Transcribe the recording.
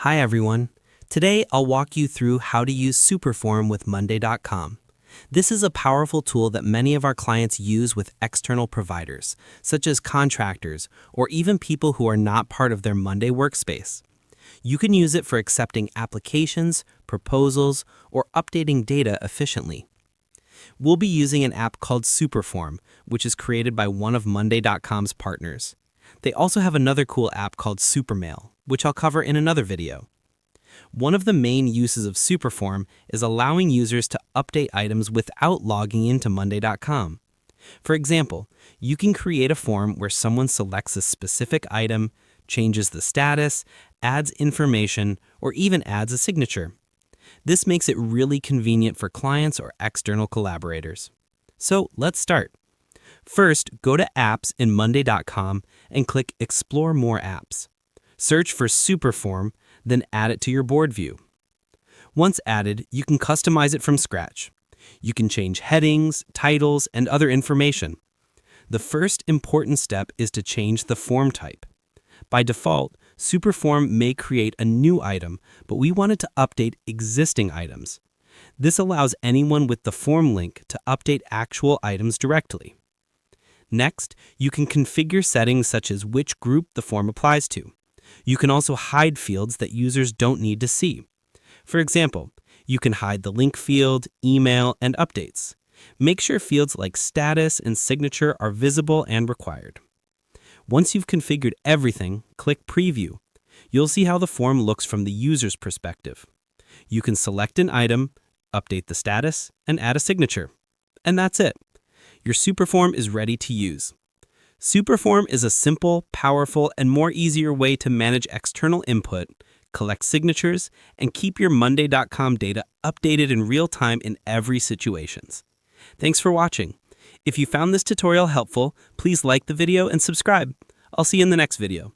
Hi everyone. Today I'll walk you through how to use Superform with Monday.com. This is a powerful tool that many of our clients use with external providers, such as contractors or even people who are not part of their Monday workspace. You can use it for accepting applications, proposals, or updating data efficiently. We'll be using an app called Superform, which is created by one of Monday.com's partners. They also have another cool app called Supermail, which I'll cover in another video. One of the main uses of Superform is allowing users to update items without logging into Monday.com. For example, you can create a form where someone selects a specific item, changes the status, adds information, or even adds a signature. This makes it really convenient for clients or external collaborators. So let's start. First, go to Apps in Monday.com and click Explore More Apps. Search for Superform, then add it to your board view. Once added, you can customize it from scratch. You can change headings, titles, and other information. The first important step is to change the form type. By default, Superform may create a new item, but we want it to update existing items. This allows anyone with the form link to update actual items directly. Next, you can configure settings such as which group the form applies to. You can also hide fields that users don't need to see. For example, you can hide the link field, email, and updates. Make sure fields like status and signature are visible and required. Once you've configured everything, click Preview. You'll see how the form looks from the user's perspective. You can select an item, update the status, and add a signature. And that's it. Your Superform is ready to use. Superform is a simple, powerful, and more easier way to manage external input, collect signatures, and keep your Monday.com data updated in real time in every situation. Thanks for watching. If you found this tutorial helpful, please like the video and subscribe. I'll see you in the next video.